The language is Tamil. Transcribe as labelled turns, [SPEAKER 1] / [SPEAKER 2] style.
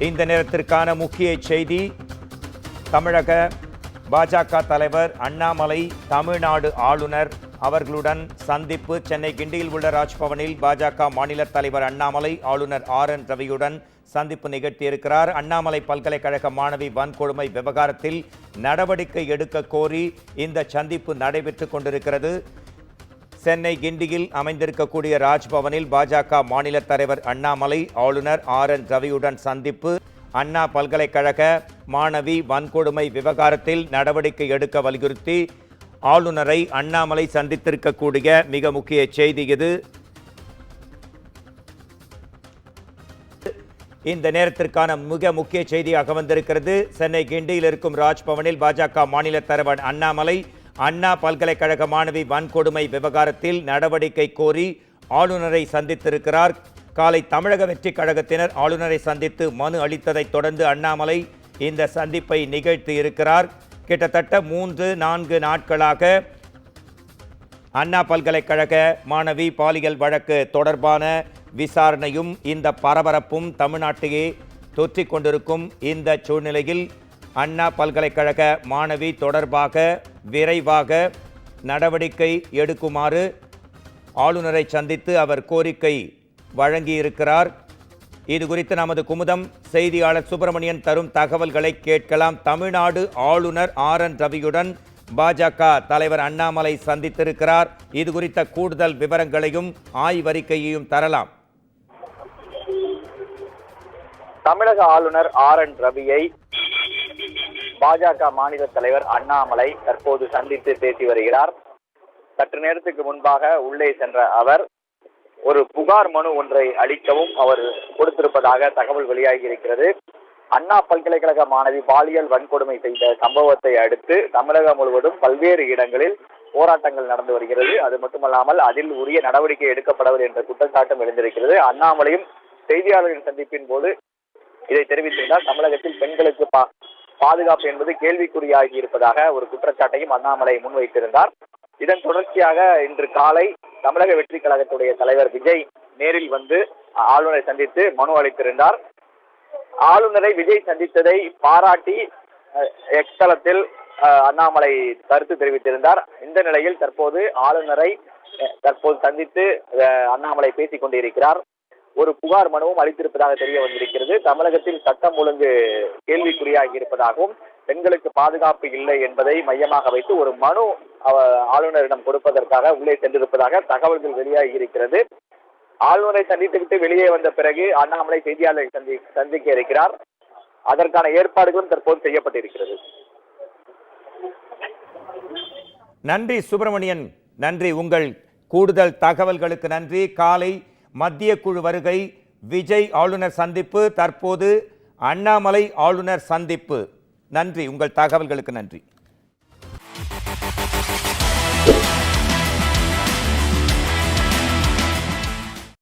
[SPEAKER 1] இந்த நேரத்திற்கான முக்கிய செய்தி. தமிழக பாஜக தலைவர் அண்ணாமலை தமிழ்நாடு ஆளுநர் அவர்களுடன் சந்திப்பு. சென்னை கிண்டியில் உள்ள ராஜ்பவனில் பாஜக மாநில தலைவர் அண்ணாமலை ஆளுநர் RN ரவியுடன் சந்திப்பு நிகழ்த்தியிருக்கிறார். அண்ணாமலை பல்கலைக்கழக மாணவி வன்கொடுமை விவகாரத்தில் நடவடிக்கை எடுக்க கோரி இந்த சந்திப்பு நடைபெற்றுக் கொண்டிருக்கிறது. சென்னை கிண்டியில் அமைந்திருக்கக்கூடிய ராஜ்பவனில் பாஜக மாநில தலைவர் அண்ணாமலை ஆளுநர் RN ரவியுடன் சந்திப்பு. அண்ணா பல்கலைக்கழக மாணவி வன்கொடுமை விவகாரத்தில் நடவடிக்கை எடுக்க வலியுறுத்தி ஆளுநரை அண்ணாமலை சந்தித்திருக்கக்கூடிய மிக முக்கிய செய்தி இது. இந்த நேரத்திற்கான மிக முக்கிய செய்தியாக வந்திருக்கிறது. சென்னை கிண்டியில் இருக்கும் ராஜ்பவனில் பாஜக மாநில தலைவர் அண்ணாமலை அண்ணா பல்கலைக்கழக மாணவி வன்கொடுமை விவகாரத்தில் நடவடிக்கை கோரி ஆளுநரை சந்தித்திருக்கிறார். காலை தமிழக வெற்றிக் கழகத்தினர் ஆளுநரை சந்தித்து மனு அளித்ததைத் தொடர்ந்து அண்ணாமலை இந்த சந்திப்பை நிகழ்த்தி இருக்கிறார். கிட்டத்தட்ட 3-4 நாட்களாக அண்ணா பல்கலைக்கழக மாணவி பாலியல் வழக்கு தொடர்பான விசாரணையும் இந்த பரபரப்பும் தமிழ்நாட்டையே தொற்றிக் கொண்டிருக்கும் இந்த சூழ்நிலையில் அண்ணா பல்கலைக்கழக மாணவி தொடர்பாக விரைவாக நடவடிக்கை எடுக்குமாறு ஆளுநரை சந்தித்து அவர் கோரிக்கை வழங்கியிருக்கிறார். இது குறித்து நமது குமுதம் செய்தியாளர் சுப்பிரமணியன் தரும் தகவல்களை கேட்கலாம். தமிழ்நாடு ஆளுநர் RN ரவியுடன் பாஜக தலைவர் அண்ணாமலை சந்தித்திருக்கிறார். இது குறித்த கூடுதல் விவரங்களையும் ஆய்வறிக்கையையும் தரலாம்.
[SPEAKER 2] தமிழக ஆளுநர் RN ரவியை பாஜக மாநில தலைவர் அண்ணாமலை தற்போது சந்தித்து பேசி வருகிறார். சற்று நேரத்துக்கு முன்பாக உள்ளே சென்ற அவர் ஒரு புகார் மனு ஒன்றை அளிக்கவும் அவர் கொடுத்திருப்பதாக தகவல் வெளியாகி இருக்கிறது. அண்ணா பல்கலைக்கழக மாணவி பாலியல் வன்கொடுமை செய்த சம்பவத்தை அடுத்து தமிழகம் முழுவதும் பல்வேறு இடங்களில் போராட்டங்கள் நடந்து வருகிறது. அது மட்டுமல்லாமல் அதில் உரிய நடவடிக்கை எடுக்கப்படவில்லை என்ற குற்றச்சாட்டும் எழுந்திருக்கிறது. அண்ணாமலையும் செய்தியாளர்களின் சந்திப்பின் போது இதை தெரிவித்திருந்தால் தமிழகத்தில் பெண்களுக்கு பாதுகாப்பு என்பது கேள்விக்குறியாகி இருப்பதாக ஒரு குற்றச்சாட்டையும் அண்ணாமலை முன்வைத்திருந்தார். இதன் தொடர்ச்சியாக இன்று காலை தமிழக வெற்றி கழகத்துடைய தலைவர் விஜய் நேரில் வந்து ஆளுநரை சந்தித்து மனு அளித்திருந்தார். ஆளுநரை விஜய் சந்தித்ததை பாராட்டி எக்ஸ் தளத்தில் அண்ணாமலை கருத்து தெரிவித்திருந்தார். இந்த நிலையில் தற்போது ஆளுநரை சந்தித்து அண்ணாமலை பேசிக் கொண்டிருக்கிறார். ஒரு புகார் மனுவும் அளித்திருப்பதாக தெரிய வந்திருக்கிறது. தமிழகத்தில் சட்டம் ஒழுங்கு கேள்விக்குறியாகி இருப்பதாகவும் பெண்களுக்கு பாதுகாப்பு இல்லை என்பதை மையமாக வைத்து ஒரு மனு ஆளுநரிடம் கொடுப்பதற்காக உள்ளே சென்றிருப்பதாக தகவல்கள் வெளியாகி இருக்கிறது. ஆளுநரை சந்தித்துவிட்டு வெளியே வந்த பிறகு அண்ணாமலை செய்தியாளரை சந்திக்க இருக்கிறார். அதற்கான ஏற்பாடுகளும் தற்போது செய்யப்பட்டிருக்கிறது.
[SPEAKER 1] நன்றி சுப்பிரமணியன், நன்றி. உங்கள் கூடுதல் தகவல்களுக்கு நன்றி. காலை மத்திய குழு வருகை, விஜய் ஆளுநர் சந்திப்பு, தற்போது அண்ணாமலை ஆளுநர் சந்திப்பு. நன்றி, உங்கள் தகவல்களுக்கு நன்றி.